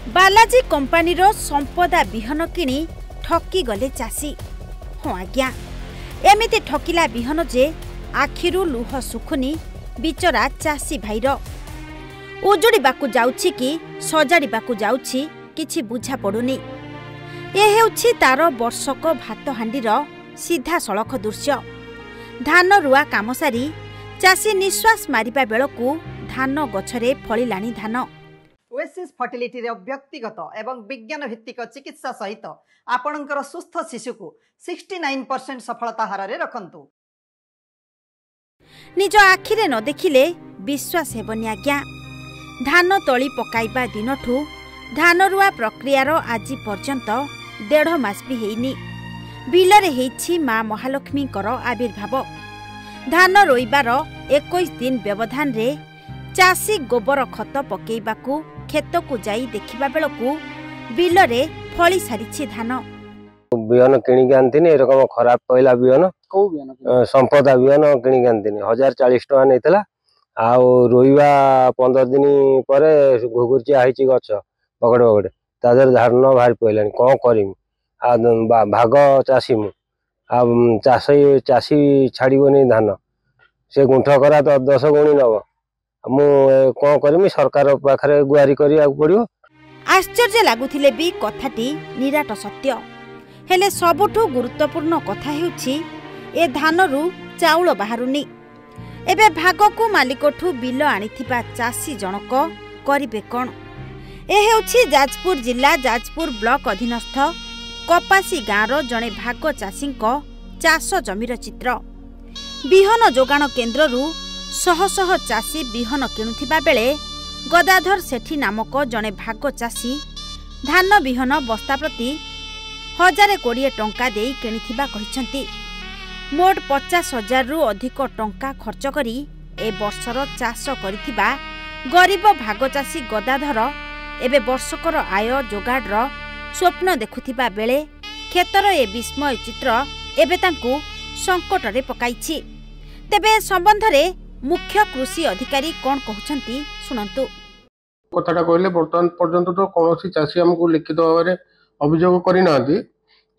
Balaji company संपदा बिहन किणी ठकी गले चाषी। हाँ आज्ञा, एमिति ठकिला बिहन जे आखिरु लुह सुखुनी बिचरा चाषी भाईर। उजुड़ाकू जाउछि कि सजाड़ाकू जाउछि किछि बुझा पड़ुनी। ए हेउछि तार वर्षक भात हांडीर सीधा सड़क दृश्य। धान रुआ काम सारी चाषी निश्वास मारिबा बेलकू धान गछरे फलिलाणी धान। ओएसिस फर्टिलिटी रे व्यक्तिगत एवं विज्ञान भित्तिक चिकित्सा सहित आपणकर सुस्थ शिशु को 69% सफलता हार रे रखंतु। निज आखिरे न देखिले विश्वास हेबनी आज्ञा। धान तली पकाइबा दिनठू धान रुआ प्रक्रियार आज पर्यंत 1.5 मास भी हेइनी। बिलरे हेइछि मां महालक्ष्मी आविर्भाव। धान रोइबार 21 दिन व्यवधान रे चाषी गोबर खत पकेइबाकू खेत को जाई देखिबा बेलकू बिलरे फली सारिछि धान। बिहन किणिक आनथिनी एरकम खराब पइला बिहन को बिहन संपदा बिहन किणिक आनथिनी 1040 टका नेतला। आ रोइबा 15 दिन परे घुघुरचिया आइछि गछ पकड़े पकड़े तादर धान भारी पइलानी कोन करिम। आ भाग चाषी मु आ चाषी छाड़ीबनी धान से गुंठ करा तो 10 गुणी नब मु कोन करिमी सरकार पाखरे गुहारी करिया पड़ियो। आश्चर्य लागुथिले भी कथाटी निराट सत्य। हेले सबुठु गुरुत्वपूर्ण कथा हेउछि ए धानरू चाउल बाहरुनी। एबे भागकू मालिकठू बिल आनिथिबा चाषी जनक करिबे कोन। ए हेउछि जाजपुर जिला जाजपुर ब्लॉक अधीनस्थ कपासी गाँवर जणे भाग चाषीक चाष जमीर चित्र। बिहन जोगाण केन्द्ररू शह शह चाषी बिहन किणुथिबा बेले गदाधर सेठी नामक जणे भाग चाषी धान बिहन बस्ता प्रति 1020 टंका देई किणिथिबा कहिसंती। मोट 50,000 रु अधिक टंका खर्च करी ए वर्षर चाष करिथिबा गरीब भाग चाषी गदाधर एबे वर्षकर आय जोगाड़र स्वप्न देखुथिबा बेले खेतर ए विस्मय चित्र एबे तांकू संकट रे पकाइछि। तेबे संबंध रे मुख्य कृषि अधिकारी कोन कहउछंती सुनंतु। कथाटा कहले वर्तमान पर्यंत तो कौन चाषी आमको लिखित भाव में अभियोग करना।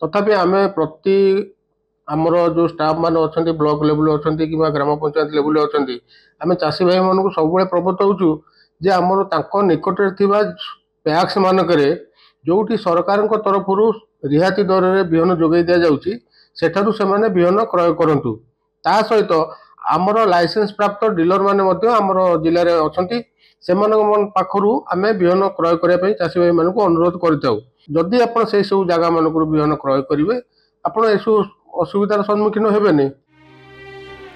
तथापि आम प्रति आमर जो स्टाफ मान अच्छा ब्लॉक लेवल अच्छा कि ग्राम पंचायत लेवल अच्छा आम चाषी भाई मानक सब प्रबत होचु जे आमर तांको निकटरे थिबा पैक्स मानकरे जोठी सरकार तरफ रिहाती दर रे बिहन जोगाई दिया जाउची सेठारु सेमाने बिहन क्रय करंतु। ता सहित आमर लाइसेंस प्राप्त डीलर माने मध्य आमर जिले में अच्छा से पाखु आम बिहन क्रय करने चाषी भाई मानक अनुरोध करताऊ। जदि आप से सब जगह मानक बिहन क्रय करेंगे आपड़ असुविधार सम्मुखीन हेबेनी।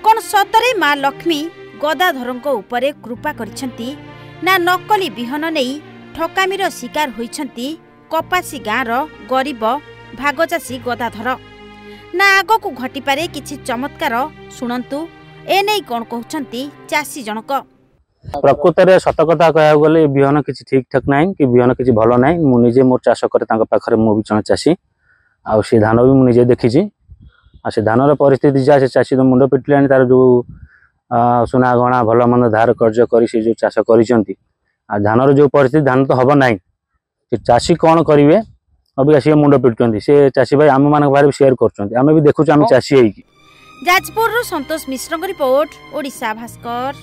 कोन सतरे मां लक्ष्मी गदाधरंको उपरे कृपा करिसंती ना नकली बिहन नेई ठकामीर शिकार होइछंती कपासी गाँवर गरीब भागचाषी गदाधर। ना आगो को घटी पारे किछि चमत्कार सुनंतु ए नै कोन कहउछंती चाषी जनक। प्रकृत में सत कथा कह गले बिहन किसी ठीक ठाक ना कि बिहन किसी भल ना। मुझे मोर चाष करे पाखे मुझे जन चाषी आ धान भी मुझे देखी से धानर परिस्थिति जहाँ से चाषी तो मुंड पिटिलानी तार जो सुना गहना भल मन धार कर्ज कर जो चाष कर धानर जो परिस्थिति धान तो हम ना चाषी कौन करेंगे अबिका सी मुंड पिटुंट से चाषी भाई आम मान बारे सेयार कर भी देखुँ आम चाषी है। जाजपुर संतोष मिश्र रिपोर्ट ओडिशा भास्कर।